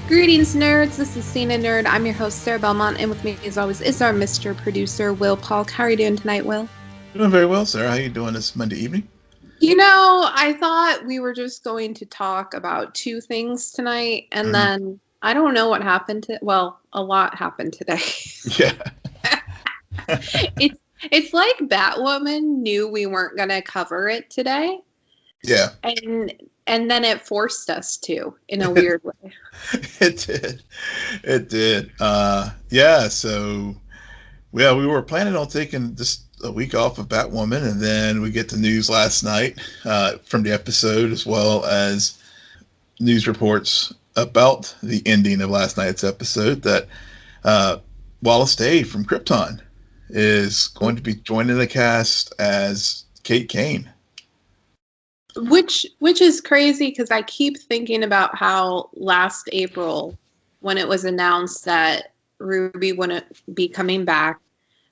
Greetings, nerds. This is CNN Nerd. I'm your host, Sarah Belmont, and with me, as always, is our Mr. Producer, Will Polk. How are you doing tonight, Will? Doing very well, Sarah. How are you doing this Monday evening? You know, I thought we were just going to talk about two things tonight, and then I don't know what happened well, a lot happened today. Yeah. It's like Batwoman knew we weren't going to cover it today. Yeah. And then it forced us to, in a weird way. It did. Yeah, so we were planning on taking just a week off of Batwoman, and then we get the news last night from the episode, as well as news reports about the ending of last night's episode, that Wallis from Krypton is going to be joining the cast as Kate Kane. Which is crazy, because I keep thinking about how last April, when it was announced that Ruby wouldn't be coming back,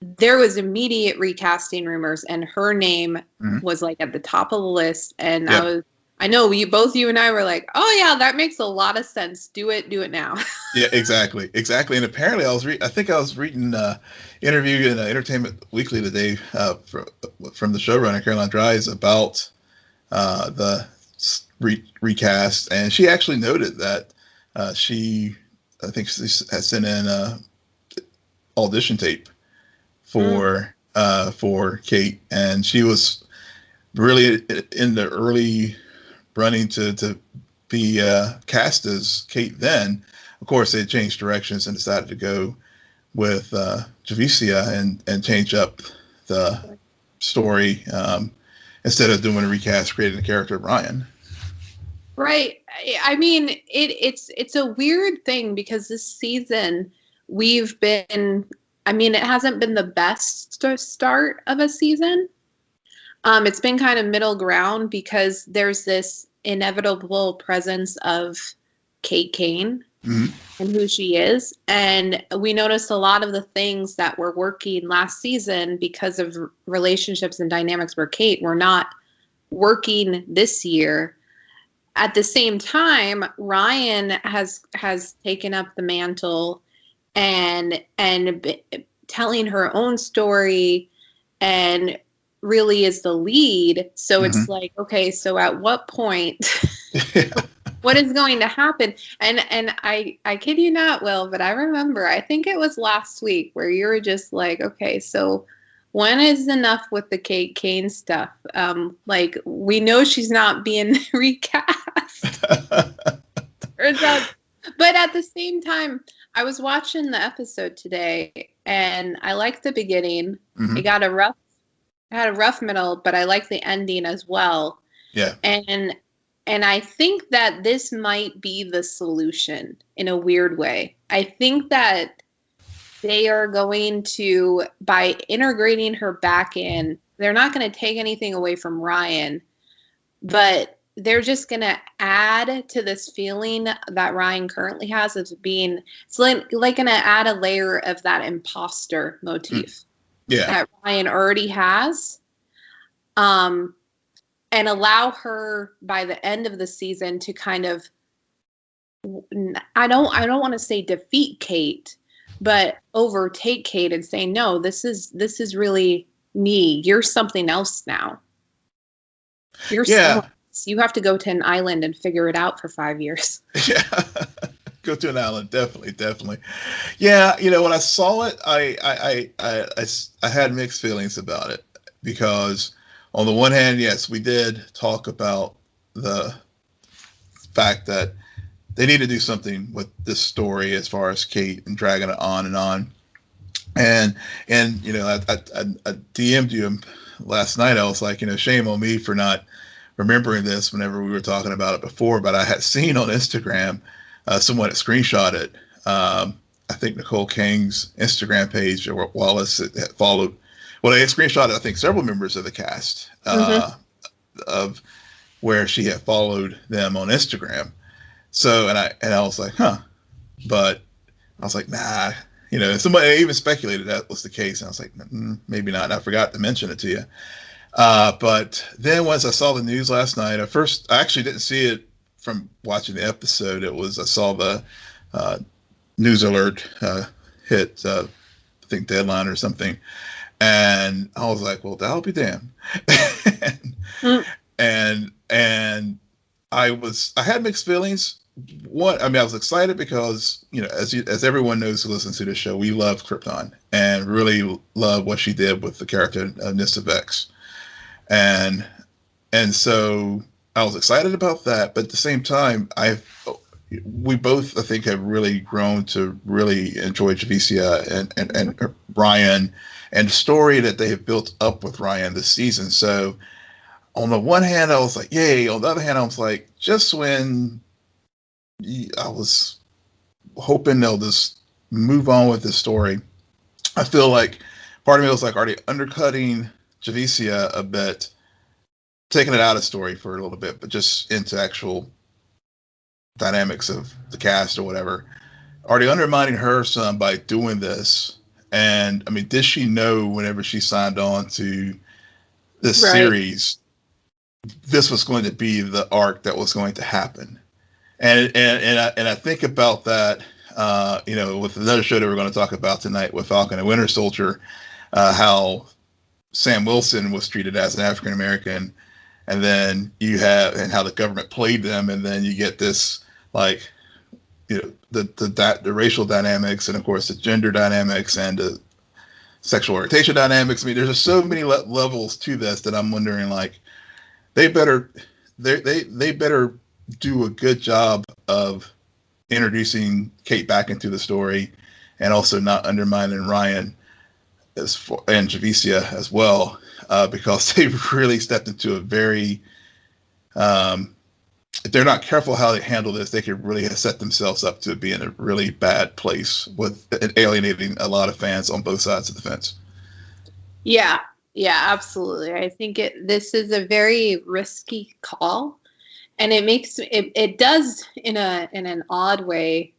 there was immediate recasting rumors, and her name was like at the top of the list. And yep. I know you and I were like, oh yeah, that makes a lot of sense. Do it now. Yeah, exactly. And apparently, I was reading an interview in Entertainment Weekly today from the showrunner Caroline Dries about the recast, and she actually noted that I think she has sent in a audition tape for Kate, and she was really in the early running to be cast as Kate. Then, of course, they changed directions and decided to go with Javicia and change up the story. Instead of doing a recast, creating the character of Ryan. Right. I mean, it's a weird thing, because this season it hasn't been the best start of a season. It's been kind of middle ground, because there's this inevitable presence of Kate Kane and who she is. And we noticed a lot of the things that were working last season because of relationships and dynamics where Kate were not working this year. At the same time, Ryan has taken up the mantle and telling her own story, and really is the lead. So it's like, okay, so at what point what is going to happen? And I kid you not, Will, but I remember, I think it was last week, where you were just like, okay, so when is enough with the Kate Kane stuff? Like, we know she's not being recast. Turns out. But at the same time, I was watching the episode today, and I liked the beginning. It had a rough middle, but I liked the ending as well. Yeah. And I think that this might be the solution in a weird way. I think that they are going to, by integrating her back in, they're not going to take anything away from Ryan, but they're just going to add to this feeling that Ryan currently has of being, it's like going to add a layer of that imposter motif that Ryan already has. And allow her by the end of the season to kind of, I don't want to say defeat Kate, but overtake Kate and say, no, this is really me. You're something else now. You're someone else. You have to go to an island and figure it out for 5 years. Yeah. Go to an island. Definitely. Yeah. You know, when I saw it, I had mixed feelings about it, because on the one hand, yes, we did talk about the fact that they need to do something with this story as far as Kate and dragging it on and on. And you know, I DM'd you last night. I was like, you know, shame on me for not remembering this whenever we were talking about it before. But I had seen on Instagram someone had screenshotted, I think Nicole King's Instagram page, or Wallis had followed. Well, they had screenshotted, I think, several members of the cast of where she had followed them on Instagram. So, and I was like, huh. But I was like, nah. You know, somebody even speculated that was the case. And I was like, maybe not. And I forgot to mention it to you. But then once I saw the news last night, I actually didn't see it from watching the episode. I saw the news alert hit, I think Deadline or something, and I was like, well, that'll be damned. and I had mixed feelings. I was excited because, as everyone knows who listens to the show, we love Krypton and really love what she did with the character Nissa Vex, and so I was excited about that. But at the same time, we both, I think, have really grown to really enjoy Javicia and Ryan and the story that they have built up with Ryan this season. So on the one hand, I was like, yay. On the other hand, I was like, just when I was hoping they'll just move on with this story, I feel like part of me was like, are they undercutting Javicia a bit, taking it out of story for a little bit, but just into actual dynamics of the cast or whatever? Are they undermining her some by doing this? And I mean, did she know whenever she signed on to this series, this was going to be the arc that was going to happen? And I think about that, with another show that we're going to talk about tonight with Falcon and Winter Soldier, how Sam Wilson was treated as an African American, and then and how the government played them, and then you get this the racial dynamics, and of course the gender dynamics and the sexual orientation dynamics. I mean, there's just so many levels to this that I'm wondering, they better do a good job of introducing Kate back into the story, and also not undermining Ryan and Javicia as well, because they really stepped into a very if they're not careful how they handle this, they could really set themselves up to be in a really bad place with alienating a lot of fans on both sides of the fence. Yeah, absolutely. I think this is a very risky call, and it does in an odd way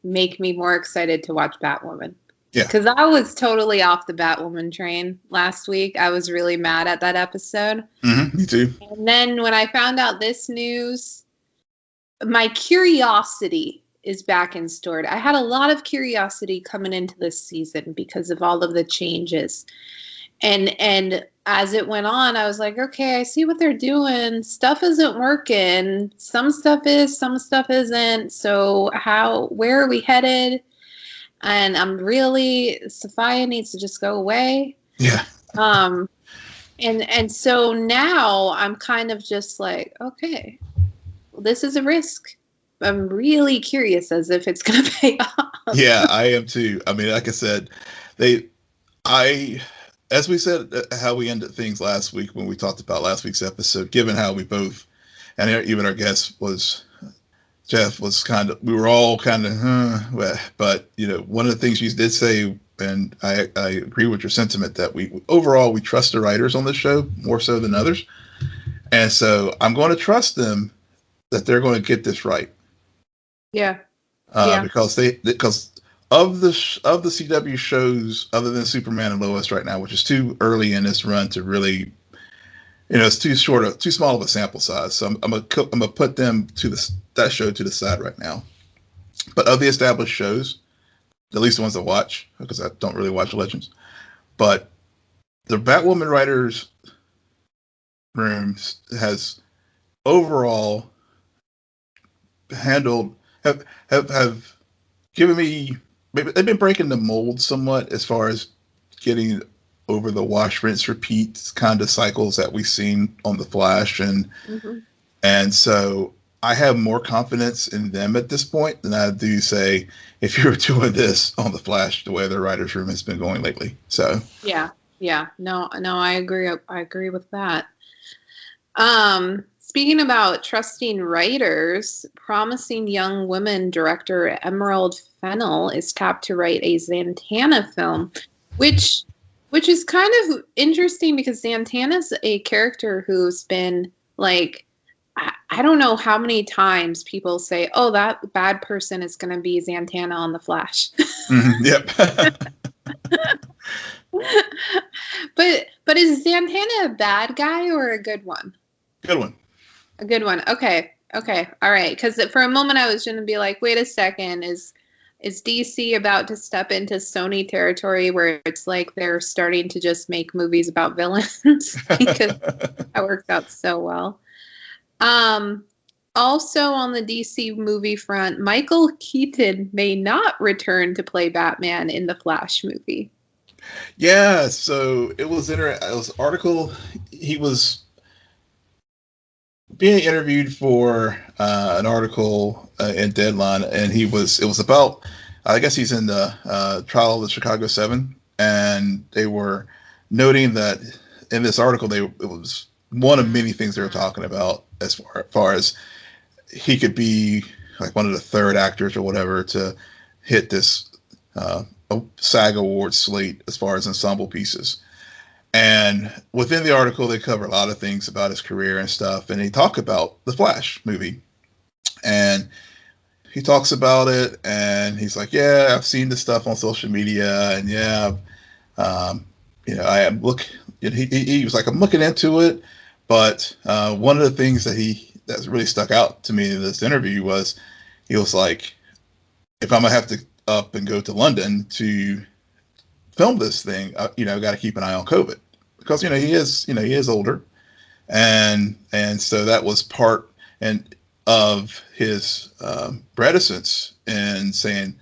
make me more excited to watch Batwoman. Yeah, because I was totally off the Batwoman train last week. I was really mad at that episode. Mm-hmm, me too. And then when I found out this news, my curiosity is back in stored. I had a lot of curiosity coming into this season because of all of the changes. And as it went on, I was like, okay, I see what they're doing. Stuff isn't working. Some stuff is, some stuff isn't. So where are we headed? And Sophia needs to just go away. Yeah. And so now I'm kind of just like, okay, well, this is a risk. I'm really curious as if it's going to pay off. Yeah, I am too. I mean, like I said, as we said, how we ended things last week when we talked about last week's episode, given how we both, and even our guest Jeff was we were all kind of, but one of the things you did say, and I agree with your sentiment, that overall we trust the writers on this show more so than others, and so I'm going to trust them that they're going to get this right. Yeah. Because of the CW shows, other than Superman and Lois right now, which is too early in this run to really, it's too small of a sample size. So I'm gonna put them that show to the side right now. But of the established shows, at least the ones I watch, because I don't really watch Legends, but the Batwoman writers' room has overall have given me, maybe they've been breaking the mold somewhat as far as getting over the wash, rinse, repeat kind of cycles that we've seen on The Flash. And so I have more confidence in them at this point than I do, say, if you're doing this on The Flash, the way their writer's room has been going lately. So yeah. No, I agree. I agree with that. Speaking about trusting writers, promising young woman director Emerald Fennel is tapped to write a Zatanna film, which is kind of interesting because Zatanna's a character who's been I don't know how many times people say, oh, that bad person is going to be Zatanna on The Flash. Yep. But is Zatanna a bad guy or a good one? Good one. A good one. Okay. All right. Because for a moment I was going to be like, wait a second, is is DC about to step into Sony territory where it's like they're starting to just make movies about villains because that worked out so well. Also on the DC movie front, Michael Keaton may not return to play Batman in the Flash movie. Yeah, so it was an article. He was being interviewed for an article in Deadline, and it was about, I guess he's in the trial of the Chicago 7, and they were noting that in this article, it was one of many things they were talking about as far as he could be like one of the third actors or whatever to hit this SAG Awards slate as far as ensemble pieces. And within the article, they cover a lot of things about his career and stuff. And they talk about the Flash movie. And he talks about it, and he's like, yeah, I've seen this stuff on social media. And yeah, I am he was like, I'm looking into it. But one of the things that really stuck out to me in this interview was, he was like, if I'm going to have to up and go to London to film this thing, got to keep an eye on COVID, because he is older, and so that was part of his reticence in saying,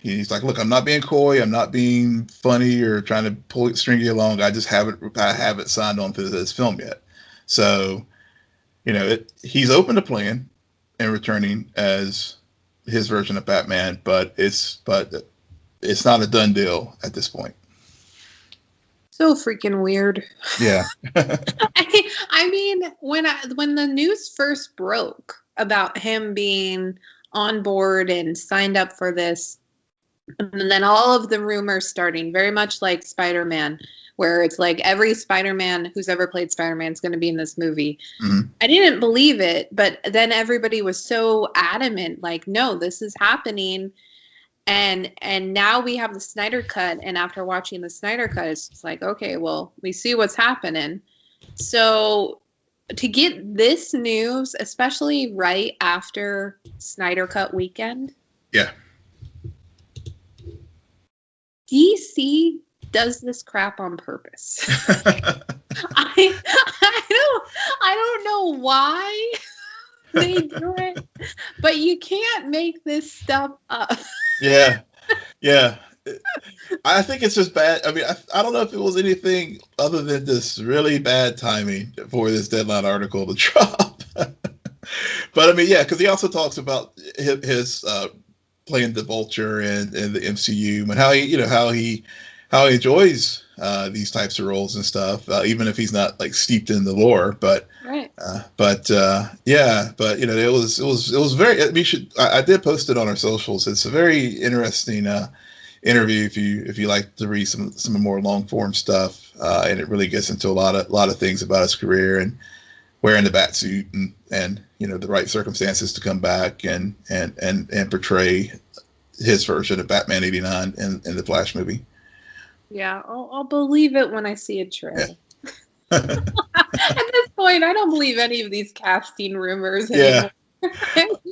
he's like, look, I'm not being coy, I'm not being funny or trying to string you along. I haven't signed on to this film yet. So, he's open to playing and returning as his version of Batman, but it's not a done deal at this point. So freaking weird. Yeah. I mean, when the news first broke about him being on board and signed up for this, and then all of the rumors starting, very much like Spider-Man, where it's like every Spider-Man who's ever played Spider-Man is going to be in this movie. Mm-hmm. I didn't believe it, but then everybody was so adamant, like, no, this is happening. And now we have the Snyder Cut, and after watching the Snyder Cut, it's just like, okay, well, we see what's happening. So to get this news, especially right after Snyder Cut weekend. Yeah. DC does this crap on purpose. I don't know why they do it, but you can't make this stuff up. Yeah. I think it's just bad. I mean, I don't know if it was anything other than this really bad timing for this Deadline article to drop. But I mean, yeah, because he also talks about his playing the Vulture in the MCU, and how he enjoys these types of roles and stuff, even if he's not like steeped in the lore. But right. It was very. I did post it on our socials. It's a very interesting interview if you like to read some more long form stuff, and it really gets into a lot of things about his career and wearing the bat suit and the right circumstances to come back and portray his version of Batman '89 in the Flash movie. Yeah, I'll believe it when I see a trailer. Yeah. At this point, I don't believe any of these casting rumors anymore.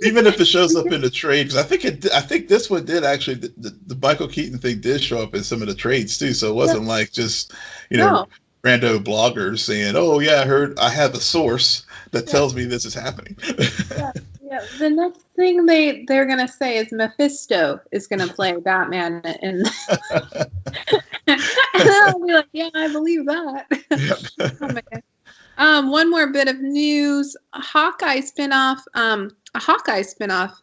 Even if it shows up in the trade, because I think this one did actually. The Michael Keaton thing did show up in some of the trades too, so it wasn't like just rando bloggers saying, "Oh yeah, I have a source that tells me this is happening." Yeah. The next thing they're gonna say is Mephisto is gonna play Batman, and I'll be like, yeah, I believe that. Yep. One more bit of news: a Hawkeye spinoff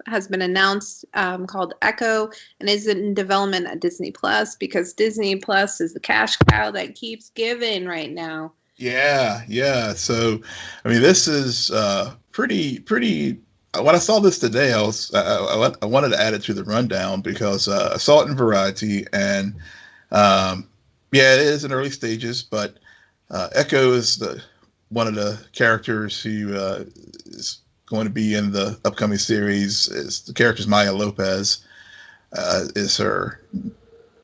has been announced called Echo, and is in development at Disney Plus, because Disney Plus is the cash cow that keeps giving right now. Yeah. So, I mean, this is pretty. When I saw this today, I wanted to add it to the rundown because I saw it in Variety, and it is in early stages. But Echo is one of the characters who is going to be in the upcoming series. The character's Maya Lopez, is her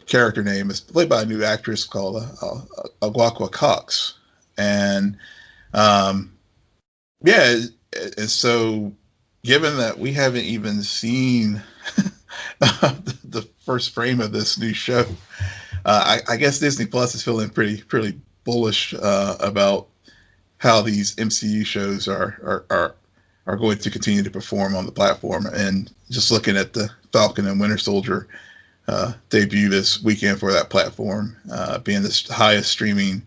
character name. It's played by a new actress called Aguaqua Cox, and and so given that we haven't even seen the first frame of this new show, I guess Disney Plus is feeling pretty bullish about how these MCU shows are going to continue to perform on the platform. And just looking at the Falcon and Winter Soldier debut this weekend for that platform, being the highest streaming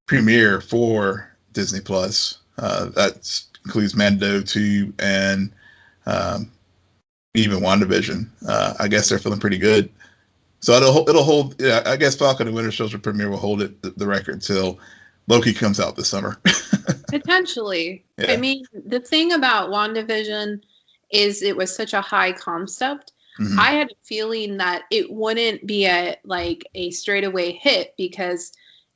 premiere for Disney Plus, that includes Mando 2 and even WandaVision. I guess they're feeling pretty good. So it'll hold. Yeah, I guess Falcon and Winter Soldier premiere will hold the record until Loki comes out this summer. Potentially. Yeah. I mean, the thing about WandaVision is it was such a high concept. Mhm. I had a feeling that it wouldn't be a straightaway hit because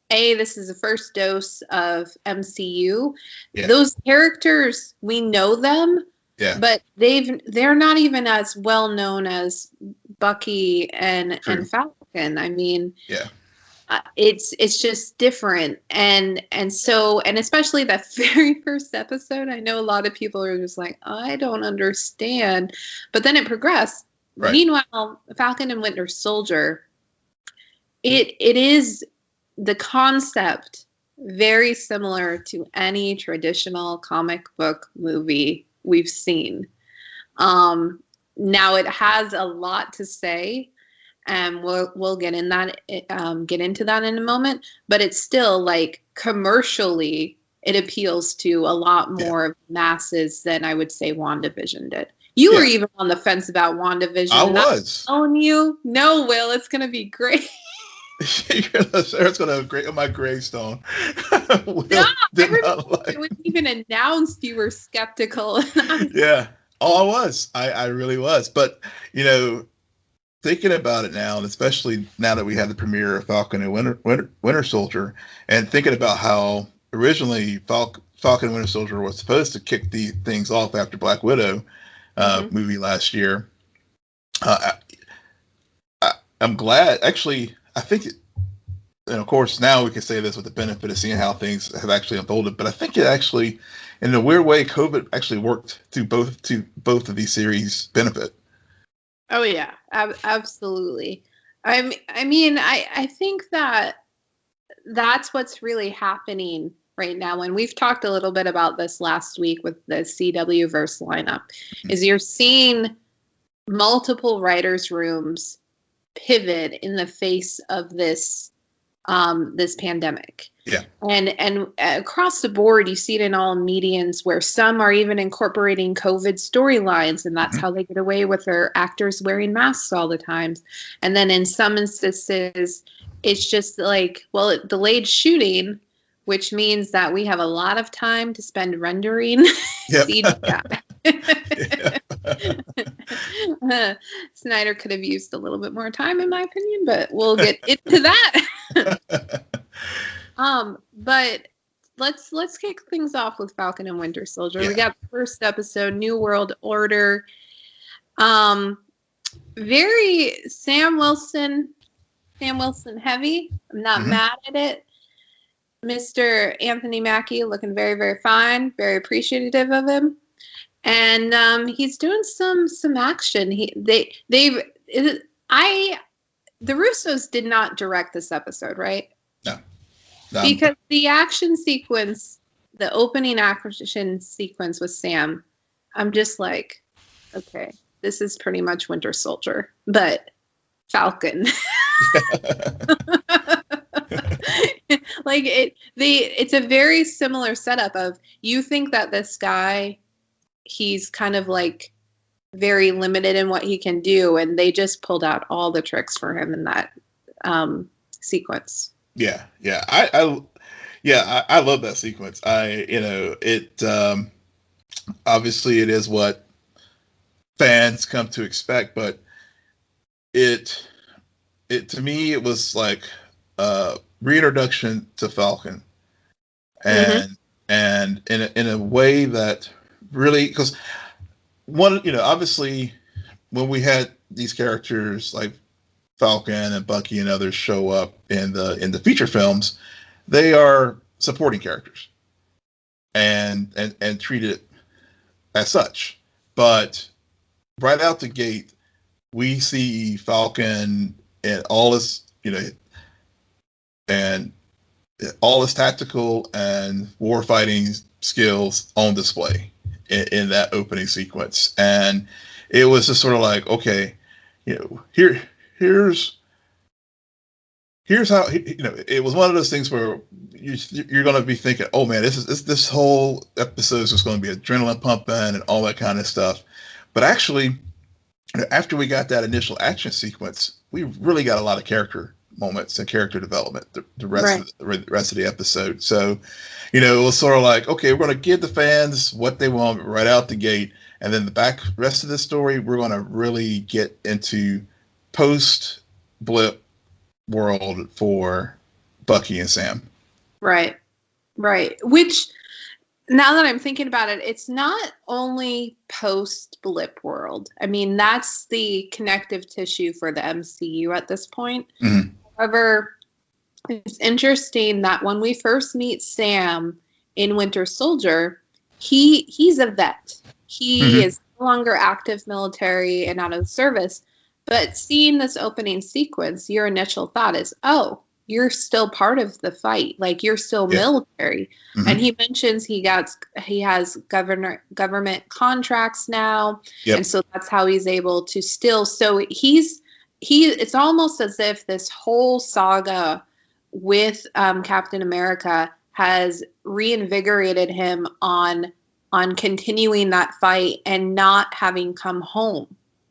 this is the first dose of MCU. Yeah. Those characters, we know them. Yeah. But they're not even as well known as Bucky and Falcon. I mean, yeah, it's just different, and especially that very first episode. I know a lot of people are just like, I don't understand, but then it progressed. Right. Meanwhile, Falcon and Winter Soldier, it is the concept very similar to any traditional comic book movie we've seen. Now it has a lot to say, and we'll get into that in a moment. But it's still like commercially, it appeals to a lot more of masses than I would say WandaVision did. You were even on the fence about WandaVision. I was telling you, no, Will, it's gonna be great. Sarah's gonna have great on my gravestone. It was even announced you were skeptical. Yeah. Oh, I was. I really was. But thinking about it now, and especially now that we had the premiere of Falcon and Winter Soldier, and thinking about how originally Falcon and Winter Soldier was supposed to kick the things off after Black Widow movie last year. I'm glad. Actually, I think, and of course now we can say this with the benefit of seeing how things have actually unfolded, but I think it actually, in a weird way, COVID actually worked to both of these series' benefit. Oh yeah, absolutely. I mean, I think that's what's really happening right now. And we've talked a little bit about this last week with the CW verse lineup, is you're seeing multiple writers' rooms pivot in the face of this pandemic. Yeah. And across the board, you see it in all medians where some are even incorporating COVID storylines, and that's how they get away with their actors wearing masks all the time. And then in some instances, it's just like, well, it delayed shooting, which means that we have a lot of time to spend rendering CGI. Snyder could have used a little bit more time, in my opinion, but we'll get into that. But let's kick things off with Falcon and Winter Soldier. We got the first episode, New World Order. Very Sam Wilson heavy. I'm not mad at it. Mr. Anthony Mackie looking very, very fine, very appreciative of him. And he's doing some action. The Russos did not direct this episode, right? No. Because the action sequence, the opening action sequence with Sam, I'm just like, okay, this is pretty much Winter Soldier, but Falcon. Like it's a very similar setup of, you think that this guy, he's kind of like very limited in what he can do, and they just pulled out all the tricks for him in that sequence. I love that sequence. Obviously it is what fans come to expect, but it to me, it was like reintroduction to Falcon, and in a way that really, because obviously when we had these characters like Falcon and Bucky and others show up in the feature films, they are supporting characters and treated as such. But right out the gate, we see Falcon and all his, and all his tactical and war fighting skills on display in that opening sequence. And it was just sort of like, okay, here's how, it was one of those things where you're going to be thinking, oh man, this whole episode is just going to be adrenaline pumping and all that kind of stuff. But actually, after we got that initial action sequence, we really got a lot of character moments and character development the rest of the episode. So, it was sort of like, okay, we're going to give the fans what they want right out the gate, and then the rest of the story, we're going to really get into post blip world for Bucky and Sam. Right. Which, now that I'm thinking about it, it's not only post-blip world. I mean, that's the connective tissue for the MCU at this point. Mm-hmm. However, it's interesting that when we first meet Sam in Winter Soldier, he's a vet. He is no longer active military and out of service. But seeing this opening sequence, your initial thought is, oh, you're still part of the fight. Like, you're still military. Mm-hmm. And he mentions he has government contracts now. Yep. And so that's how he's able to still. So it's almost as if this whole saga with Captain America has reinvigorated him on continuing that fight and not having come home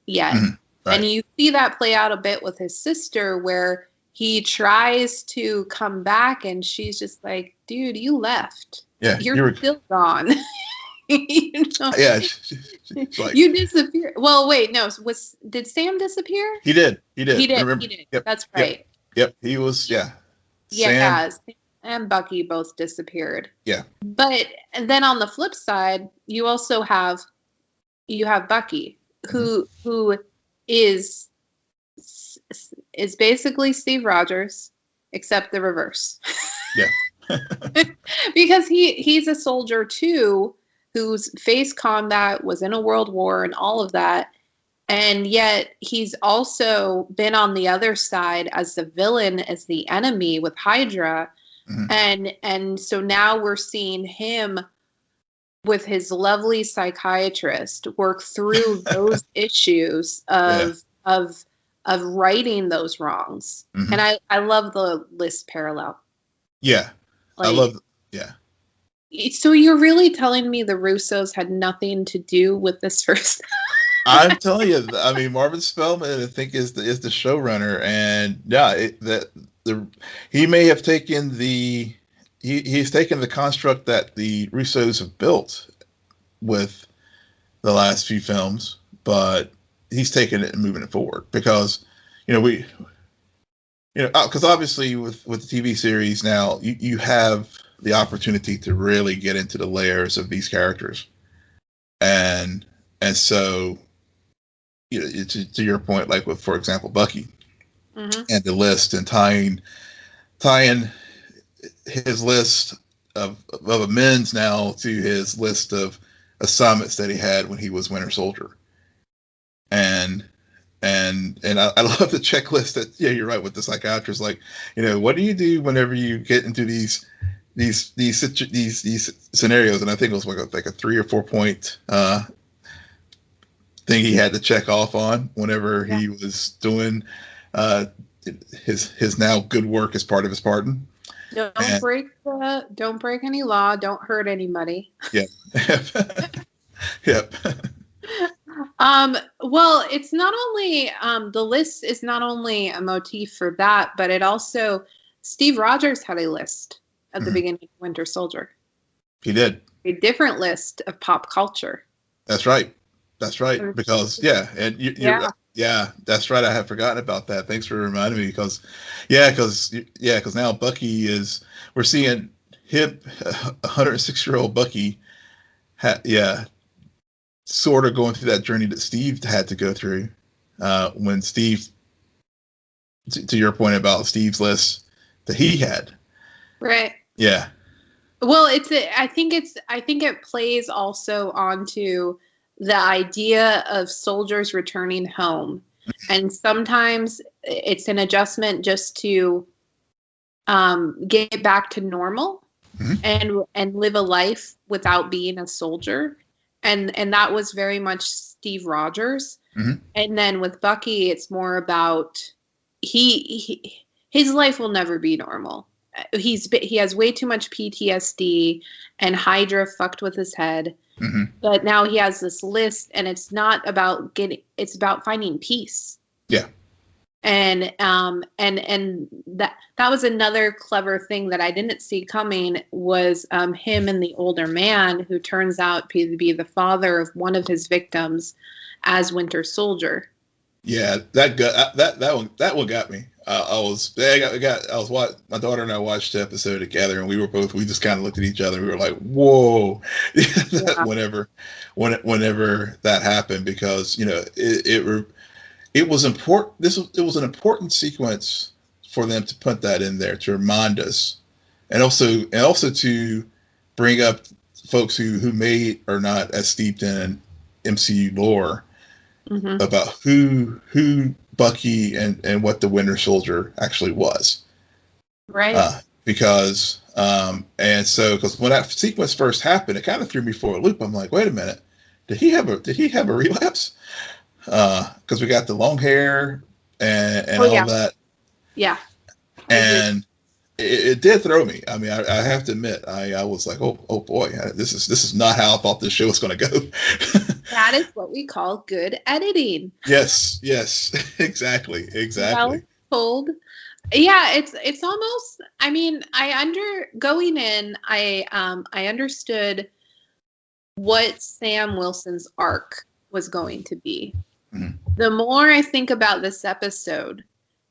yet. Mm-hmm. Right. And you see that play out a bit with his sister, where he tries to come back and she's just like, dude, you left. Yeah, you're still gone. Yeah, she's like, you disappeared. Well, wait, no. Did Sam disappear? He did. He did. Yep. That's right. Yep. He was. Yeah. Yeah. Sam and Bucky both disappeared. Yeah. But then on the flip side, you also have Bucky, who is basically Steve Rogers, except the reverse. Yeah. Because he's a soldier too, who's faced combat, was in a world war and all of that. And yet he's also been on the other side as the villain, as the enemy with Hydra. Mm-hmm. And so now we're seeing him with his lovely psychiatrist work through those issues of righting those wrongs. Mm-hmm. And I love the list parallel. Yeah. I love, yeah. So you're really telling me the Russos had nothing to do with this first? I'm telling you, I mean, Marvin Spellman, I think, is the showrunner, and yeah, he may have taken he's taken the construct that the Russos have built with the last few films, but he's taking it and moving it forward because, because obviously with the TV series now, you have the opportunity to really get into the layers of these characters, and so, to your point, like with, for example, Bucky, mm-hmm. and the list, and tying his list of amends now to his list of assignments that he had when he was Winter Soldier, and I love the checklist that, yeah, you're right, with the psychiatrist, like, what do you do whenever you get into these scenarios? And I think it was like a 3 or 4 point thing he had to check off on whenever he was doing his now good work as part of his pardon. Don't break any law. Don't hurt anybody. Yeah. Yep. Well, it's not only the list is not only a motif for that, but it also, Steve Rogers had a list at the mm-hmm. beginning of Winter Soldier. He did. A different list of pop culture. That's right. Because that's right. I had forgotten about that. Thanks for reminding me, because now Bucky we're seeing him, 106-year-old Bucky, sort of going through that journey that Steve had to go through when Steve, to your point about Steve's list that he had. Right. Yeah. Well, I think it plays also onto the idea of soldiers returning home. And sometimes it's an adjustment just to get back to normal and live a life without being a soldier. And that was very much Steve Rogers. And then with Bucky, it's more about his life will never be normal. He has way too much PTSD, and Hydra fucked with his head. But now he has this list, and it's not about it's about finding peace. Yeah. And that was another clever thing that I didn't see coming was him and the older man who turns out to be the father of one of his victims as Winter Soldier. Yeah, that one got me. My daughter and I watched the episode together, and we just kind of looked at each other. We were like, "Whoa!" whenever that happened, because it was important. It was an important sequence for them to put that in there to remind us, and also to bring up folks who may are not as steeped in MCU lore about who Bucky and what the Winter Soldier actually was. Right. Because when that sequence first happened, it kind of threw me for a loop. I'm like, wait a minute, did he have a relapse? Because we got the long hair and all that. Yeah. And it did throw me. I mean, I have to admit, I was like, oh boy, this is not how I thought this show was going to go. That is what we call good editing. Yes, exactly. Well told. Yeah, it's almost. I mean, going in, I understood what Sam Wilson's arc was going to be. The more I think about this episode,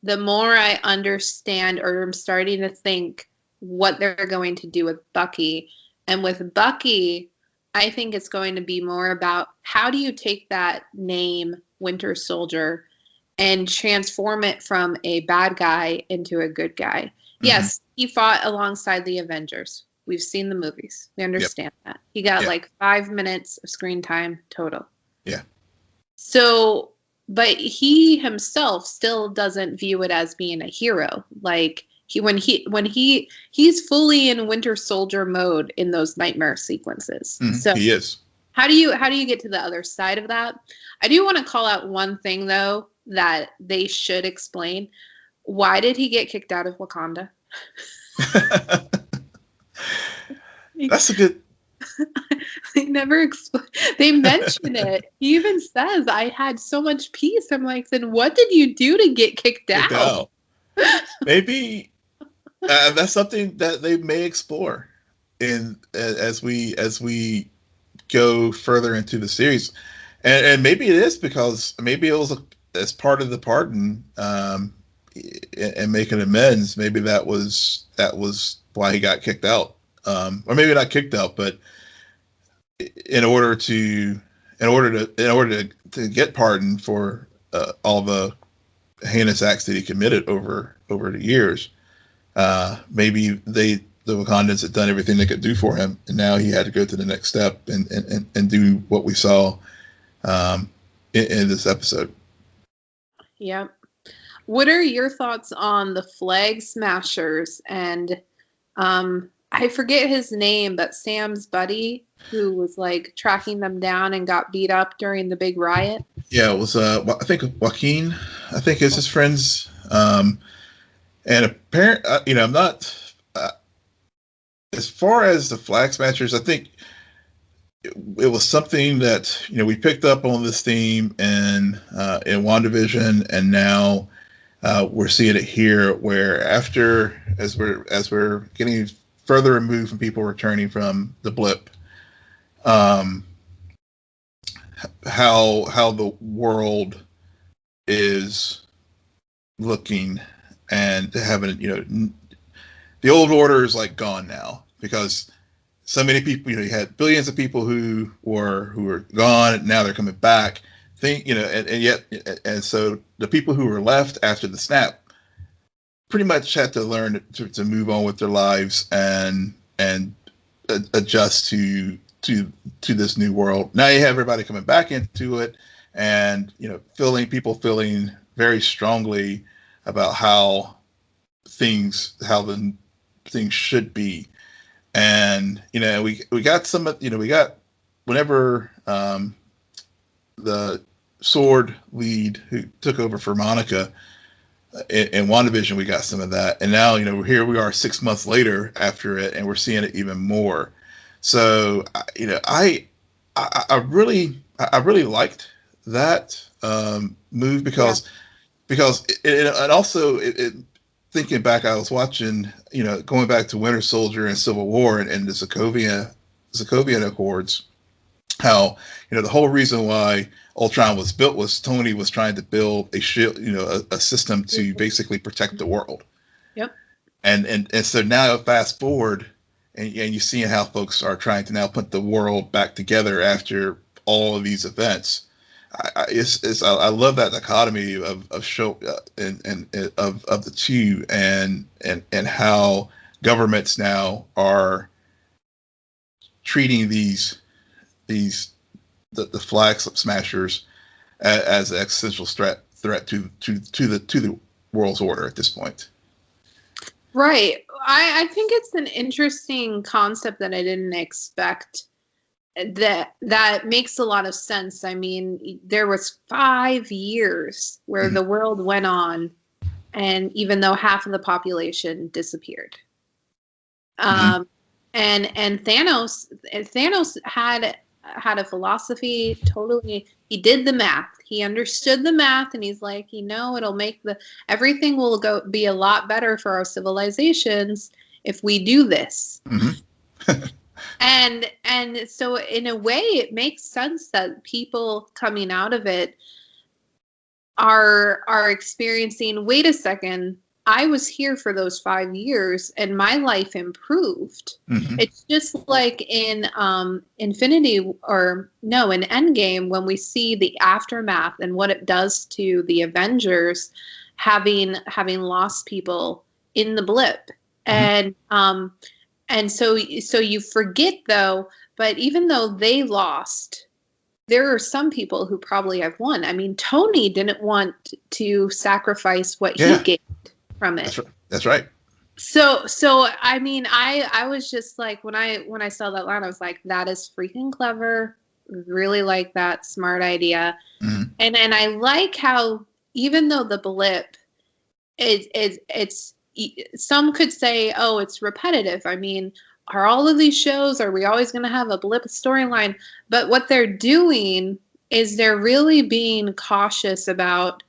the more I understand, or I'm starting to think what they're going to do with Bucky. And with Bucky, I think it's going to be more about how do you take that name, Winter Soldier, and transform it from a bad guy into a good guy. Yes, he fought alongside the Avengers. We've seen the movies. We understand that. He got like 5 minutes of screen time total. Yeah. So, but he himself still doesn't view it as being a hero. Like he's fully in Winter Soldier mode in those nightmare sequences. So he is. How do you get to the other side of that? I do want to call out one thing though that they should explain. Why did he get kicked out of Wakanda? That's a good. They never explain. They mention it. He even says, "I had so much peace." I'm like, then what did you do to get kicked out? Maybe that's something that they may explore as we go further into the series, and maybe it is because maybe it was as part of the pardon and making amends. Maybe that was why he got kicked out, or maybe not kicked out, but in order to get pardoned for all the heinous acts that he committed over the years. Maybe the Wakandans had done everything they could do for him, and now he had to go to the next step and do what we saw in this episode. Yep. What are your thoughts on the Flag Smashers and I forget his name, but Sam's buddy who was like tracking them down and got beat up during the big riot? Yeah, it was I think Joaquin, I think is his friends. And apparent, I'm not as far as the Flag Smashers. I think it was something that we picked up on this theme in WandaVision, and now we're seeing it here. Where as we're getting further removed from people returning from the blip, how the world is looking and having, the old order is like gone now because so many people, you had billions of people who were gone. Now they're coming back. And so the people who were left after the snap pretty much had to learn to move on with their lives and adjust to to this new world. Now you have everybody coming back into it, and people feeling very strongly about how the things should be. And we got whenever the Sword lead who took over for Monica in WandaVision, we got some of that, and now here we are 6 months later after it, and we're seeing it even more. So I really liked that move because and also thinking back, I was watching going back to Winter Soldier and Civil War and the Sokovian Accords, how the whole reason why Ultron was built was Tony was trying to build a shield, a system to basically protect the world. Yep. And so now fast forward, and you're seeing how folks are trying to now put the world back together after all of these events. I love that dichotomy of show and of the two, and how governments now are treating the flag smashers as an existential threat to the world's order at this point. Right. I think it's an interesting concept that I didn't expect. That makes a lot of sense. I mean, there was 5 years where the world went on, and even though half of the population disappeared. And Thanos had a philosophy. Totally, he did the math. He understood the math, and he's like, it'll make everything will be a lot better for our civilizations if we do this. And so in a way, it makes sense that people coming out of it are experiencing, wait a second, I was here for those 5 years and my life improved. It's just like in Endgame, when we see the aftermath and what it does to the Avengers, having lost people in the blip. And so you forget, though, but even though they lost, there are some people who probably have won. I mean, Tony didn't want to sacrifice what he gained from it. That's right. So I mean, I was just like, when I saw that line, I was like, that is freaking clever. Really like that, smart idea. And I like how, even though the blip it's some could say, oh, it's repetitive. I mean, are all of these shows, are we always going to have a blip storyline? But what they're doing is they're really being cautious about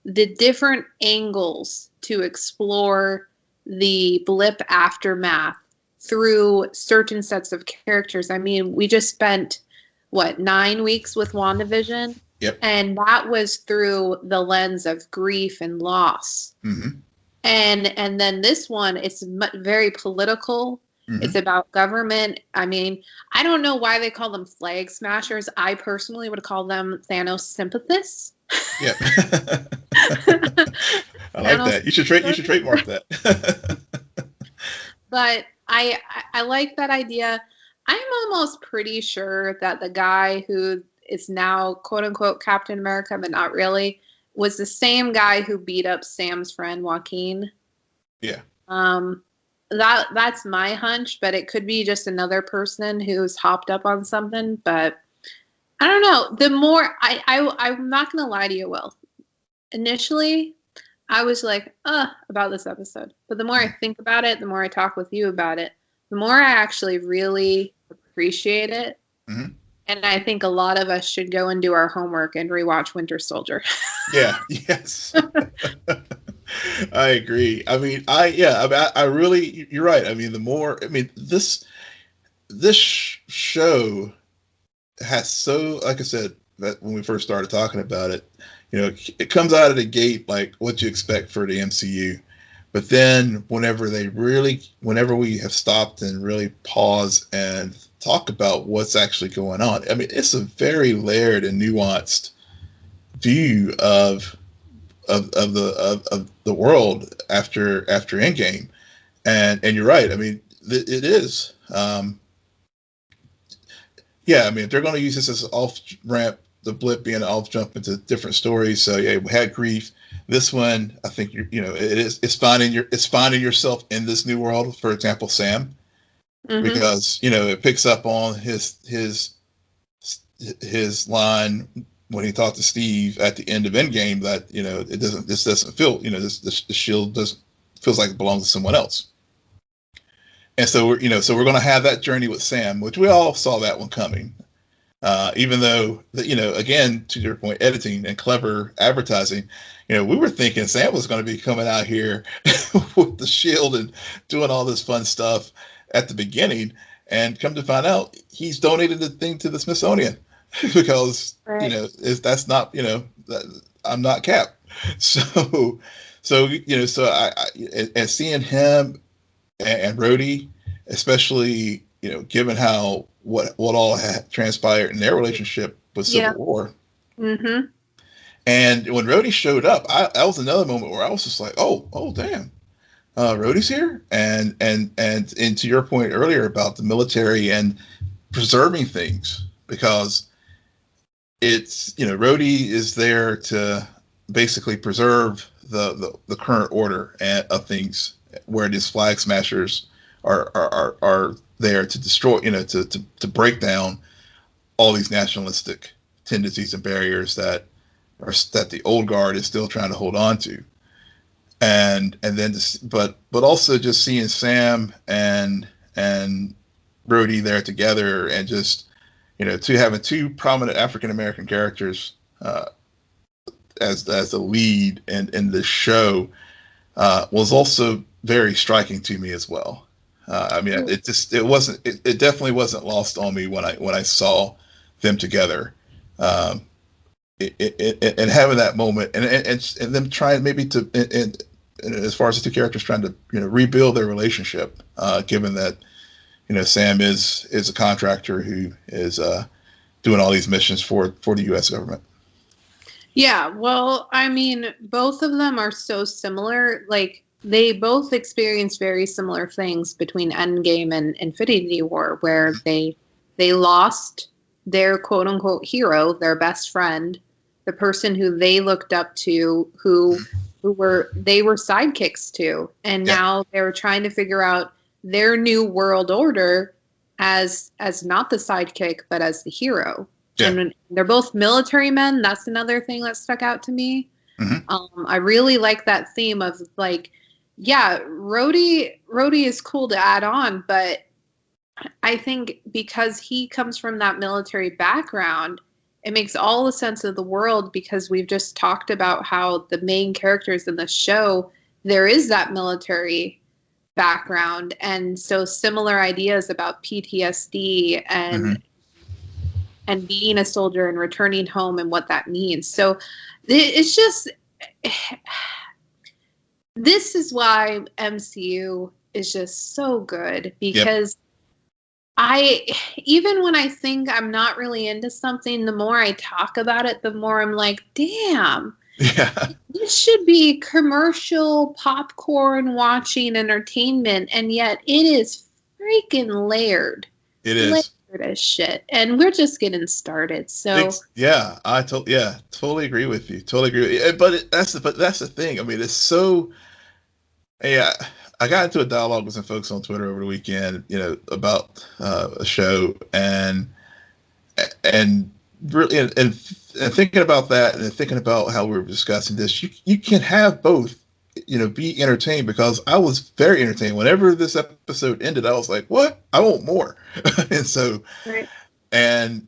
the different angles to explore the blip aftermath through certain sets of characters. I mean, we just spent, 9 weeks with WandaVision? Yep. And that was through the lens of grief and loss. And then this one, it's very political. It's about government. I mean, I don't know why they call them flag smashers. I personally would call them Thanos sympathists. Yeah. I like that. You should trademark that. But I like that idea. I'm almost pretty sure that the guy who is now quote unquote Captain America, but not really, was the same guy who beat up Sam's friend Joaquin. Yeah. That's my hunch, but it could be just another person who's hopped up on something. But I don't know. The more I'm not gonna lie to you, Will. Initially, I was like, about this episode. But the more I think about it, the more I talk with you about it, the more I actually really appreciate it. And I think a lot of us should go and do our homework and rewatch Winter Soldier. Yeah. Yes. I agree. I mean, I really, you're right. I mean, this show has so, like I said, that when we first started talking about it, it comes out of the gate like what you expect for the MCU. But then whenever we have stopped and really pause and talk about what's actually going on, I mean, it's a very layered and nuanced view of the world after Endgame, and you're right. I mean, it is. yeah, I mean, if they're going to use this as an off ramp, the blip being an off jump into different stories. So yeah, we had grief. This one, I think it's finding yourself in this new world. For example, Sam, because it picks up on his line when he talked to Steve at the end of Endgame that this doesn't feel the shield feels like it belongs to someone else. And so we're going to have that journey with Sam, which we all saw that one coming. Even though, again, to your point, editing and clever advertising, we were thinking Sam was going to be coming out here with the shield and doing all this fun stuff at the beginning, and come to find out he's donated the thing to the Smithsonian because, that's not, I'm not Cap. So I and seeing him and Rhodey, especially, given how what all had transpired in their relationship with Civil War. Mm-hmm. And when Rhodey showed up, that was another moment where I was just like, oh, damn, Rhodey's here. And to your point earlier about the military and preserving things, because it's, Rhodey is there to basically preserve the current order of things, where these flag smashers are there to destroy, to break down all these nationalistic tendencies and barriers that the old guard is still trying to hold on to. And then but also just seeing Sam and Rhodey there together, and just to having two prominent African American characters as the lead in this show was also very striking to me as well. I mean, it definitely wasn't lost on me when I saw them together, and having that moment, and them trying maybe to, and as far as the two characters trying to rebuild their relationship, given that Sam is a contractor who is doing all these missions for the U.S. government. Yeah, well, I mean, both of them are so similar. Like, they both experienced very similar things between Endgame and Infinity War, where they lost their quote unquote hero, their best friend, the person who they looked up to, who were sidekicks to, and now they're trying to figure out their new world order as not the sidekick, but as the hero. Yeah. And they're both military men. That's another thing that stuck out to me. Mm-hmm. I really like that theme of, like, yeah, Rhodey is cool to add on, but I think because he comes from that military background, it makes all the sense of the world, because we've just talked about how the main characters in the show, there is that military background, and so similar ideas about PTSD and being a soldier and returning home and what that means. So it's just, this is why MCU is just so good, because even when I think I'm not really into something, the more I talk about it, the more I'm like, damn, this should be commercial popcorn watching entertainment, and yet it is freaking layered. It is. As shit, and we're just getting started. So I totally agree with you. Totally agree with you. But that's the thing. I mean, it's so. Yeah, I got into a dialogue with some folks on Twitter over the weekend, about a show, and really, and thinking about that, and thinking about how we were discussing this, you can have both. Be entertained, because I was very entertained. Whenever this episode ended, I was like, what? I want more. And so,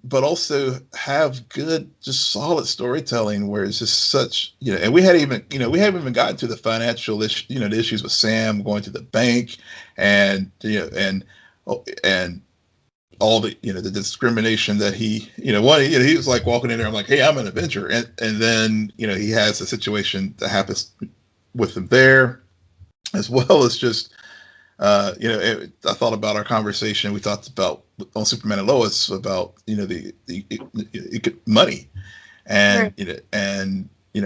but also have good, just solid storytelling where it's just such, and we haven't even gotten to the financial issue, the issues with Sam going to the bank, and all the, the discrimination that he was like walking in there. I'm like, hey, I'm an Avenger. And then, he has a situation that happens with them there, as well as just, I thought about our conversation we talked about on Superman and Lois about, the money, and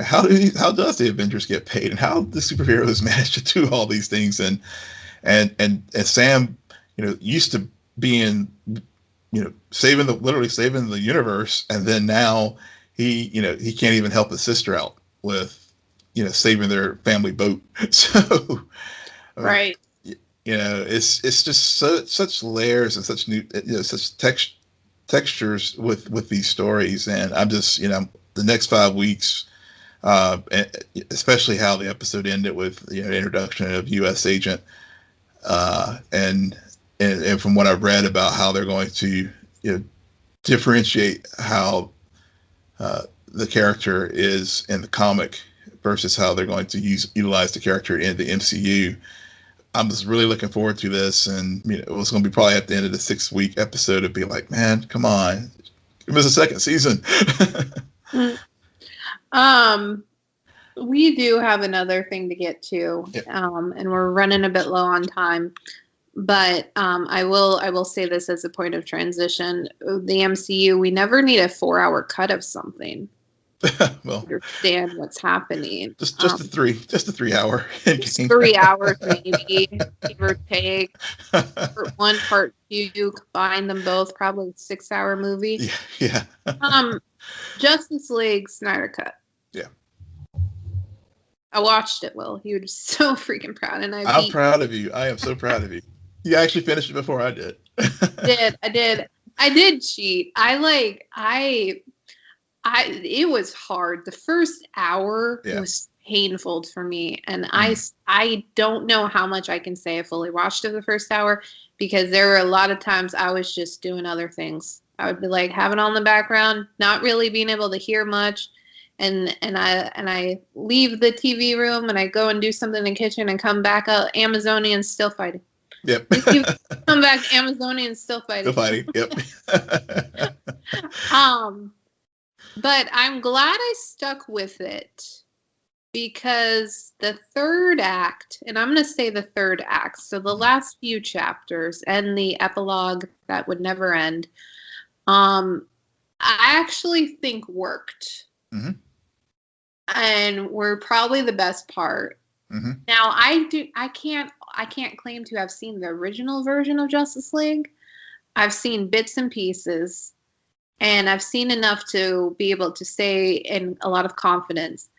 how does the Avengers get paid, and how the superheroes manage to do all these things, and Sam, used to being literally saving the universe, and then now he can't even help his sister out with saving their family boat. So right. It's just such layers and such new such textures with these stories, and I'm just the next 5 weeks, especially how the episode ended with introduction of U.S. Agent, and from what I've read about how they're going to differentiate how the character is in the comic versus how they're going to utilize the character in the MCU. I'm just really looking forward to this, and it was going to be probably at the end of the 6-week episode to be like, man, come on, give us a second season. We do have another thing to get to, yep. And we're running a bit low on time. But I will say this as a point of transition. The MCU, we never need a 4-hour cut of something. Well, understand what's happening. Just a 3 hour. 3 hours maybe, give or take. Part 1, part 2, combine them both, probably a 6-hour movie. Yeah. Justice League Snyder Cut. Yeah. I watched it, Will. You were just so freaking proud, and I'm proud of you. I am so proud of you. You actually finished it before I did. I did cheat. It was hard. The first hour was painful for me. And I don't know how much I can say I fully watched of the first hour, because there were a lot of times I was just doing other things. I would be like having on the background, not really being able to hear much. And I leave the TV room and I go and do something in the kitchen and come back out, Amazonians still fighting. Yep. Come back, Amazonians still fighting. Still fighting. Yep. But I'm glad I stuck with it, because the third act, and I'm going to say the third act, so the last few chapters and the epilogue that would never end, I actually think worked. Mm-hmm. And were probably the best part. Mm-hmm. Now I can't claim to have seen the original version of Justice League. I've seen bits and pieces, and I've seen enough to be able to say in a lot of confidence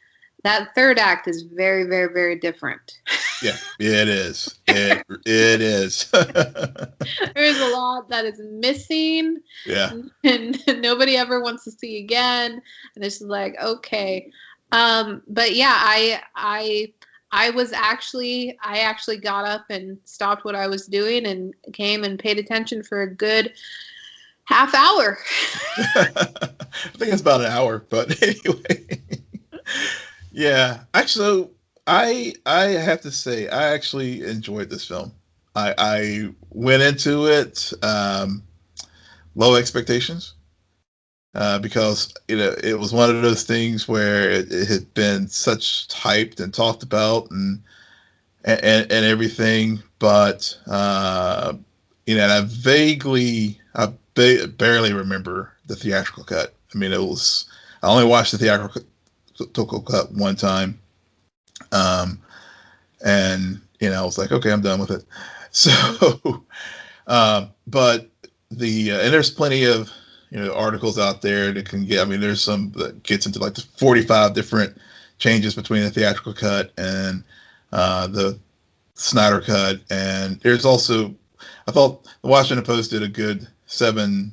that third act is very, very, very different. Yeah, it is. It is. There's a lot that is missing. Yeah. And nobody ever wants to see again. And it's just like, okay. But yeah, I actually got up and stopped what I was doing and came and paid attention for a good half hour. I think it's about an hour, but anyway. Yeah, actually, I have to say I actually enjoyed this film. I went into it low expectations. Because it was one of those things where it had been such hyped and talked about and everything, but and I barely remember the theatrical cut. I mean, I only watched the theatrical cut one time, and I was like, okay, I'm done with it. So, but and there's plenty of articles out there that can get, I mean, there's some that gets into like the 45 different changes between the theatrical cut and the Snyder cut. And there's also, I thought the Washington Post did a good 7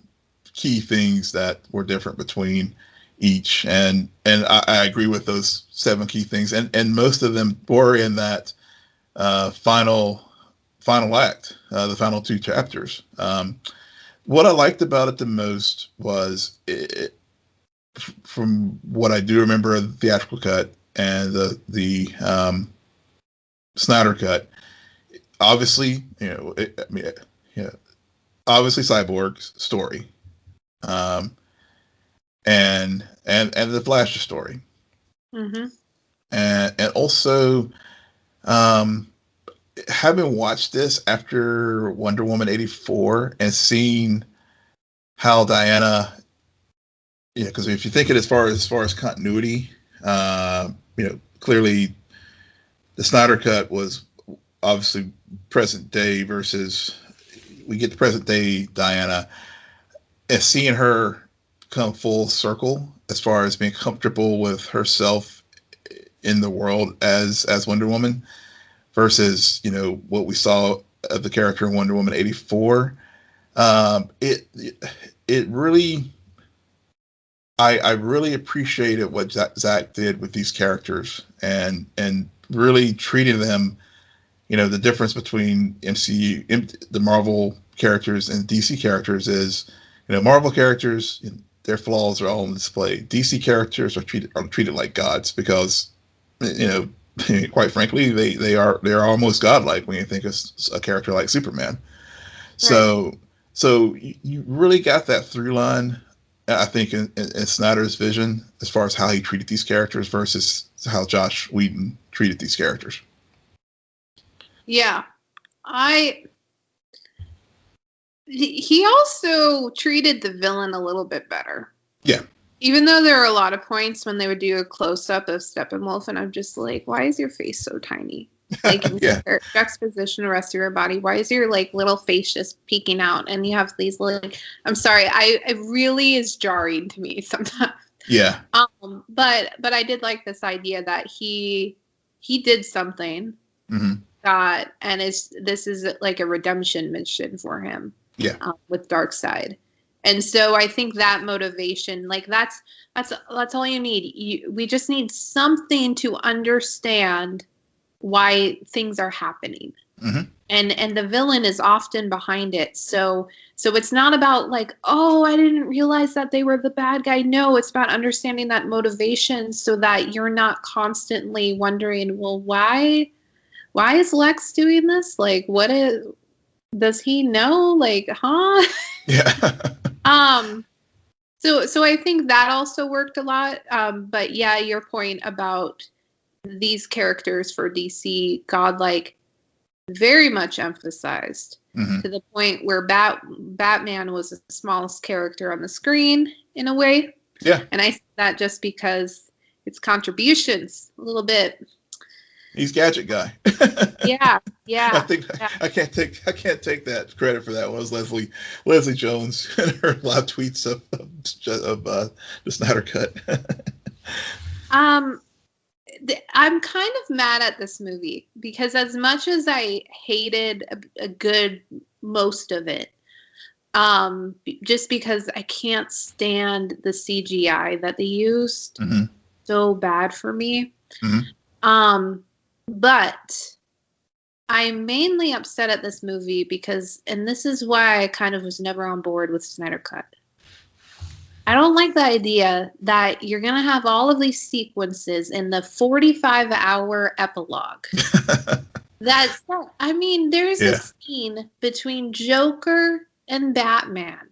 key things that were different between each. And I agree with those 7 key things. And most of them were in that final act, the final 2 chapters. What I liked about it the most was, from what I do remember of the theatrical cut and the Snyder cut, obviously, obviously Cyborg's story, and the Flash story, mm-hmm. and also, having watched this after Wonder Woman 84 and seeing how Diana, because if you think it as far as continuity, clearly the Snyder cut was obviously present day versus we get the present day Diana. and seeing her come full circle as far as being comfortable with herself in the world as Wonder Woman versus, you know, what we saw of the character in Wonder Woman 84. It really, I really appreciated what Zach did with these characters and really treating them, you know, the difference between the Marvel characters and DC characters is, you know, Marvel characters, their flaws are all on display. DC characters are treated like gods because, you know, quite frankly, they are almost godlike when you think of a character like Superman. Right. So you really got that through line, I think, in Snyder's vision as far as how he treated these characters versus how Josh Whedon treated these characters. Yeah, he also treated the villain a little bit better. Yeah. Even though there are a lot of points when they would do a close-up of Steppenwolf, and I'm just like, why is your face so tiny? Like, yeah. Juxtaposition the rest of your body. Why is your, like, little face just peeking out? And you have these, like, I'm sorry, it really is jarring to me sometimes. Yeah. But I did like this idea that he did something that, and this is like a redemption mission for him. Yeah. With Darkseid. And so I think that motivation, like that's all you need. We just need something to understand why things are happening. And the villain is often behind it. So it's not about like, oh, I didn't realize that they were the bad guy. No, it's about understanding that motivation so that you're not constantly wondering, well, why is Lex doing this? Like, does he know? Like, huh? Yeah. So I think that also worked a lot. But yeah, your point about these characters for DC, godlike, very much emphasized to the point where Batman was the smallest character on the screen in a way. Yeah. And I say that just because its contributions a little bit. He's gadget guy. Yeah. I think I can't take that credit for that one. It was Leslie Jones and her live tweets of the Snyder Cut. I'm kind of mad at this movie because as much as I hated a good most of it, just because I can't stand the CGI that they used, so bad for me. But I'm mainly upset at this movie because, and this is why I kind of was never on board with Snyder Cut. I don't like the idea that you're going to have all of these sequences in the 45-hour epilogue. There's a scene between Joker and Batman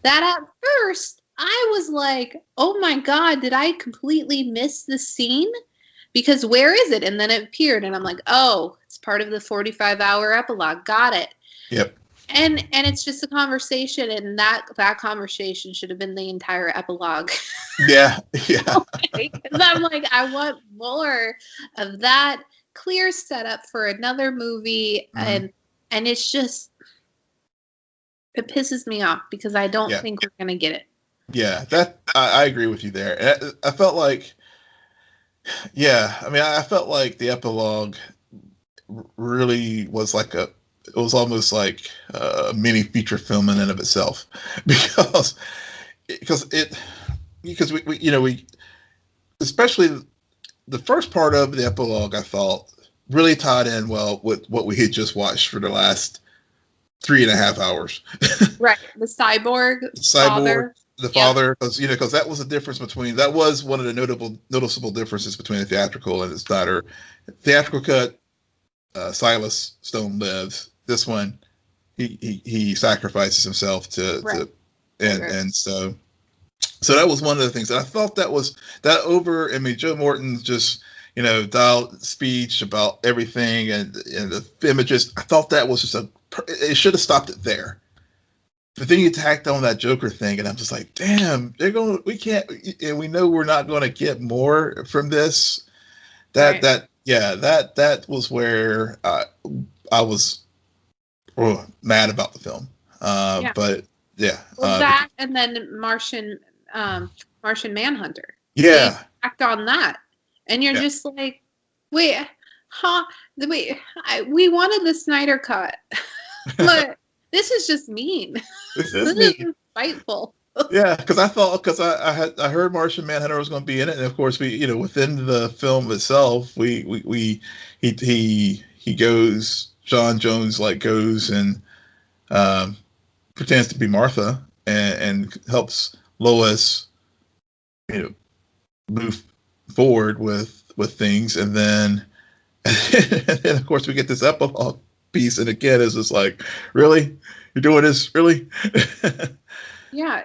that at first I was like, oh my God, did I completely miss the scene? Because where is it? And then it appeared, and I'm like, oh, it's part of the 45-hour epilogue. Got it. Yep. And it's just a conversation, and that conversation should have been the entire epilogue. Yeah. Because I'm like, I want more of that clear setup for another movie, and it's just, it pisses me off because I don't think we're gonna get it. Yeah, that I agree with you there. I felt like. Yeah, I mean, I felt like the epilogue really was like it was almost like a mini feature film in and of itself, because we especially the first part of the epilogue, I thought really tied in well with what we had just watched for the last 3.5 hours. Right, the cyborg father. The father, because that was the difference between, that was one of the noticeable differences between the theatrical and the Snyder. Theatrical cut, Silas Stone lives. This one, he sacrifices himself so that was one of the things. And I felt that was Joe Morton's just, dialed speech about everything and the images. I thought that was just it should have stopped it there. But then you tacked on that Joker thing, and I'm just like, damn, we can't, and we know we're not going to get more from this. That was where I was mad about the film. But Yeah. Well, that and then Martian Manhunter. Yeah. They act on that, and you're just like, wait, we wanted the Snyder Cut, but this is just mean. This is spiteful. Yeah, because I heard Martian Manhunter was going to be in it, and of course within the film itself he goes, John Jones goes and pretends to be Martha and helps Lois move forward with things, and then of course we get this epilogue piece, and again it's just like, really, you're doing this, really? Yeah,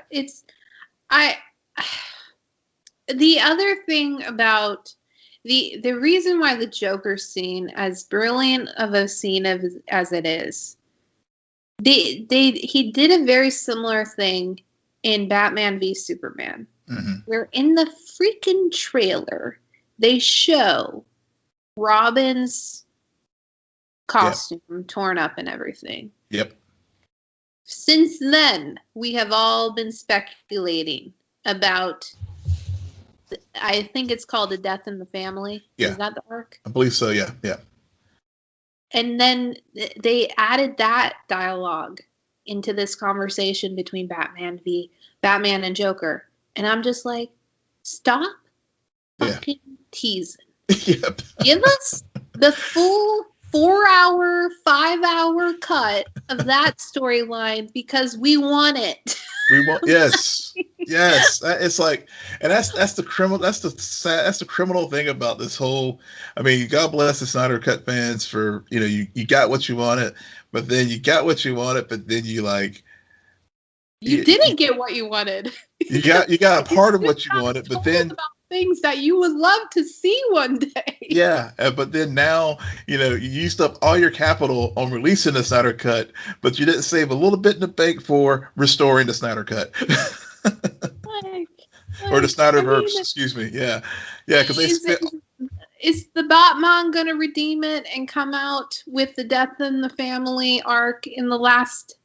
the other thing about the reason why the Joker scene, as brilliant of a scene as it is, he did a very similar thing in Batman v Superman, where in the freaking trailer they show Robin's costume torn up and everything. Yep. Since then, we have all been speculating about, I think it's called A Death in the Family. Yeah. Is that the arc? I believe so, yeah. And then they added that dialogue into this conversation between Batman and Joker. And I'm just like, stop fucking teasing. Yep. Give us the full 4-hour, 5-hour cut of that storyline because we want it. We want, yes. It's like, and that's the criminal thing about this whole. I mean, God bless the Snyder Cut fans for you got what you wanted, but then you got what you wanted, but then you didn't get what you wanted. You got a part of what you wanted, but then things that you would love to see one day. Yeah, but then now, you used up all your capital on releasing the Snyder Cut, but you didn't save a little bit in the bank for restoring the Snyder Cut. Or the Snyderverse, excuse me. Yeah, because they spent... Is the Batman going to redeem it and come out with the Death in the Family arc in the last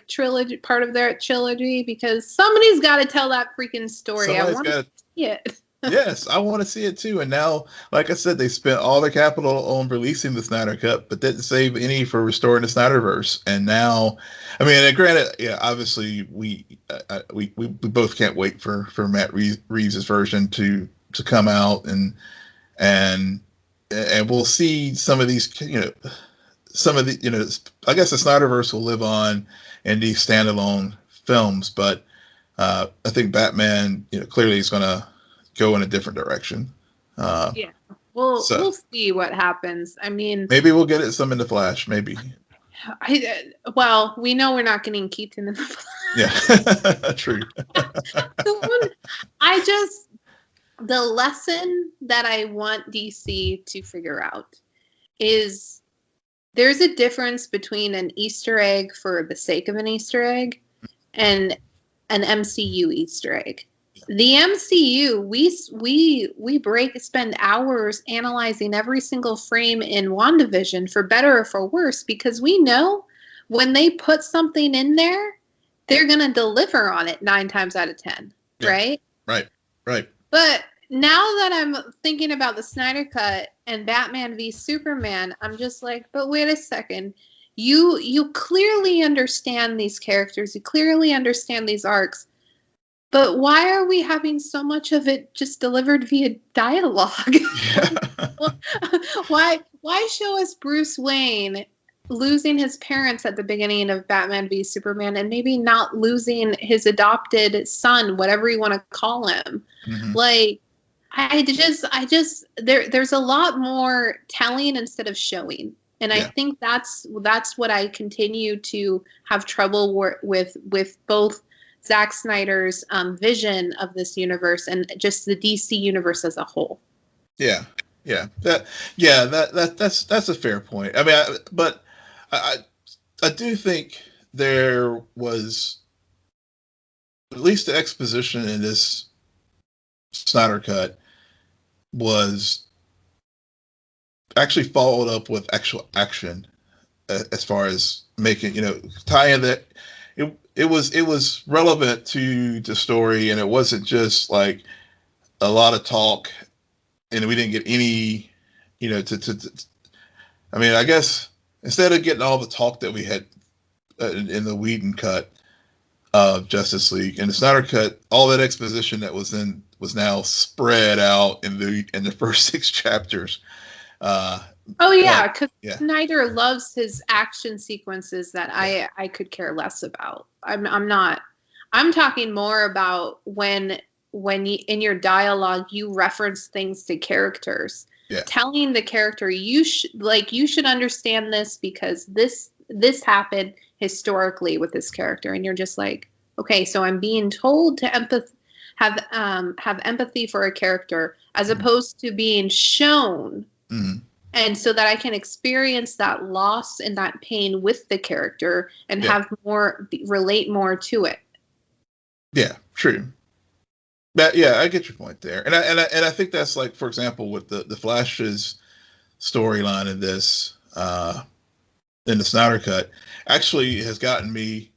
trilogy, part of their trilogy? Because somebody's got to tell that freaking story. I want to see it. Yes, I want to see it too. And now, like I said, they spent all their capital on releasing the Snyder Cut, but didn't save any for restoring the Snyderverse. And now, I mean, and granted, yeah, obviously we both can't wait for Matt Reeves' version to come out, and we'll see some of these, some of the, I guess the Snyderverse will live on in these standalone films, but I think Batman, clearly is going to go in a different direction. We'll see what happens. I mean, maybe we'll get it some in the Flash. Maybe. We know we're not getting Keaton in the Flash. Yeah, true. The lesson that I want DC to figure out is there's a difference between an Easter egg for the sake of an Easter egg and an MCU Easter egg. The MCU, we spend hours analyzing every single frame in WandaVision, for better or for worse, because we know when they put something in there, they're going to deliver on it 9 times out of 10, right? Right. But now that I'm thinking about the Snyder Cut and Batman v Superman, I'm just like, but wait a second. You clearly understand these characters. You clearly understand these arcs. But why are we having so much of it just delivered via dialogue? Why show us Bruce Wayne losing his parents at the beginning of Batman v Superman and maybe not losing his adopted son, whatever you want to call him? Mm-hmm. There's a lot more telling instead of showing. And I think that's what I continue to have trouble with both Zack Snyder's vision of this universe and just the DC universe as a whole. That's a fair point. I mean, I do think there was at least the exposition in this Snyder Cut was actually followed up with actual action, as far as making, tie in that. it was relevant to the story, and it wasn't just like a lot of talk, and we didn't get any, I mean, I guess instead of getting all the talk that we had in the Whedon cut of Justice League and the Snyder cut, all that exposition that was now spread out in the first 6 chapters. Oh yeah, because Snyder loves his action sequences that I could care less about. I'm talking more about when you, in your dialogue, you reference things to characters. Yeah. Telling the character you should understand this because this happened historically with this character, and you're just like, okay, so I'm being told to have empathy for a character as opposed to being shown. Mm-hmm. And so that I can experience that loss and that pain with the character and relate more to it. Yeah, true. But yeah, I get your point there, and I think that's like, for example, with the Flash's storyline in this in the Snyder cut, actually has gotten me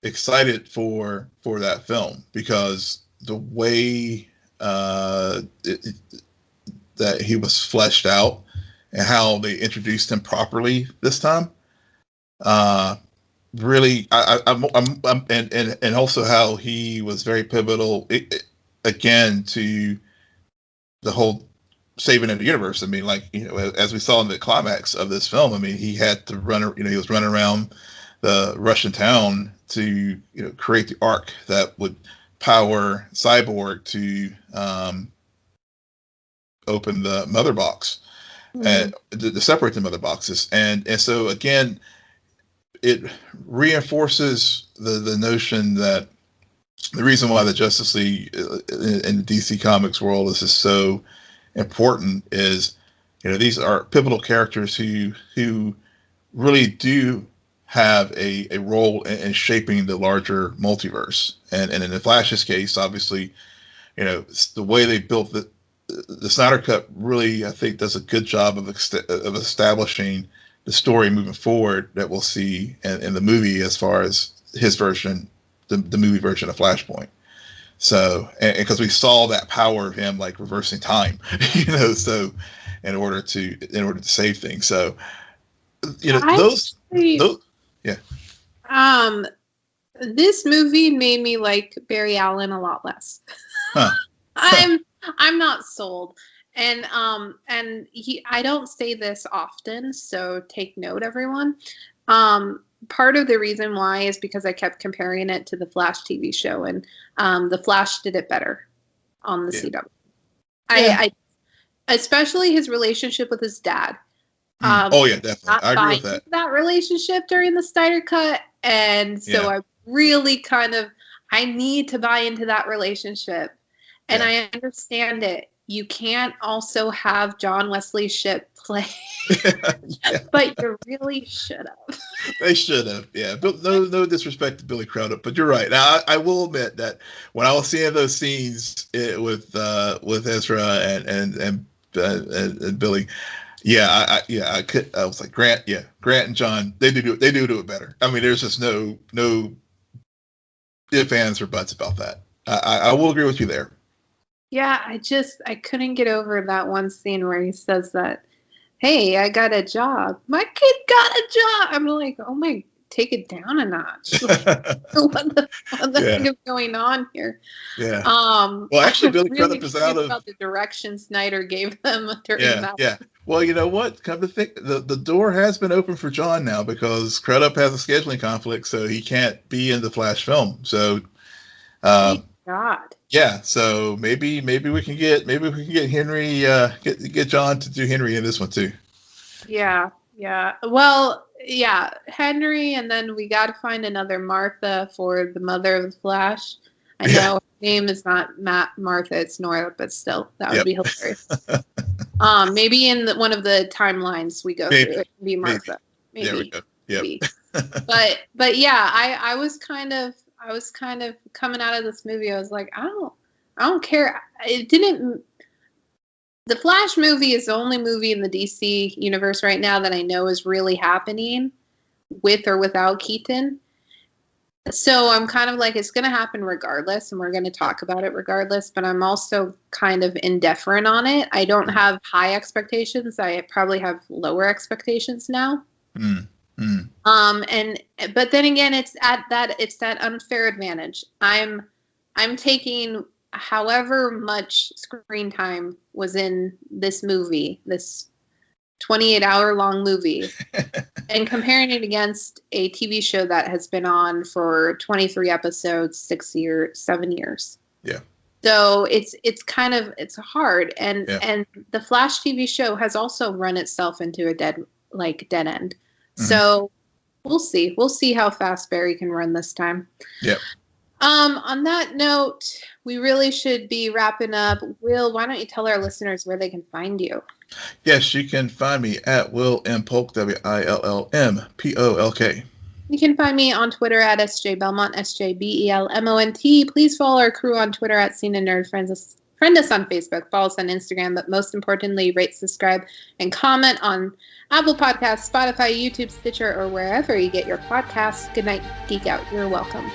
excited for that film because the way that he was fleshed out and how they introduced him properly this time, really, and also how he was very pivotal again to the whole saving of the universe. I mean, like, as we saw in the climax of this film, I mean, he had to run, he was running around the Russian town to, create the arc that would power Cyborg to open the mother box. And to separate the mother boxes, and so again, it reinforces the notion that the reason why the Justice League in the DC Comics world is just so important is, these are pivotal characters who really do have a role in shaping the larger multiverse, and in the Flash's case, obviously, the way they built the Snyder Cut really, I think, does a good job of establishing the story moving forward that we'll see in the movie as far as his version, the movie version of Flashpoint. So, and because we saw that power of him like reversing time, so in order to save things. So, those, yeah. This movie made me like Barry Allen a lot less. Huh. I'm not sold. And I don't say this often, so take note, everyone. Part of the reason why is because I kept comparing it to the Flash TV show, and the Flash did it better on the CW. I especially his relationship with his dad. Oh yeah, definitely. I agree with that relationship during the Snyder Cut, and so I really I need to buy into that relationship. And I understand it. You can't also have John Wesley Shipp play, but you really should have. They should have, yeah. But no disrespect to Billy Crudup, but you're right. Now I will admit that when I was seeing those scenes with Ezra and Billy, I was like, Grant and John, they do it better. I mean, there's just no ifs, ands, or buts about that. I will agree with you there. Yeah, I couldn't get over that one scene where he says that, hey, I got a job. My kid got a job. I'm like, oh my, take it down a notch. Like, what the heck is going on here? Yeah. Well, actually, Billy Crudup is out of the direction Snyder gave them during that. Yeah. Well, you know what? Come to think, the door has been open for John now because Crudup has a scheduling conflict, so he can't be in the Flash film. So, thank God. Yeah, so maybe we can get Henry get John to do Henry in this one too. Yeah. Well, yeah, Henry, and then we got to find another Martha for the mother of the Flash. I know her name is not Martha, it's Nora, but still, that would be hilarious. Maybe in one of the timelines we go through, it can be Martha. Maybe. There we go. Yep. but yeah, I was kind of coming out of this movie. I was like, I don't care. The Flash movie is the only movie in the DC universe right now that I know is really happening with or without Keaton. So I'm kind of like, it's going to happen regardless, and we're going to talk about it regardless, but I'm also kind of indifferent on it. I don't have high expectations. I probably have lower expectations now. But then again, it's that unfair advantage. I'm taking however much screen time was in this movie, this 28-hour long movie, and comparing it against a TV show that has been on for 23 episodes, 7 years. Yeah. So it's hard, and the Flash TV show has also run itself into a dead end. So we'll see how fast Barry can run this time. Yep. On that note, we really should be wrapping up. Will, why don't you tell our listeners where they can find you? Yes, you can find me at Will M. Polk, WILLMPOLK. You can find me on Twitter at SJ Belmont, SJBELMONT. Please follow our crew on Twitter at SNN Nerd. Friend us on Facebook, follow us on Instagram, but most importantly, rate, subscribe, and comment on Apple Podcasts, Spotify, YouTube, Stitcher, or wherever you get your podcasts. Good night, Geek Out. You're welcome.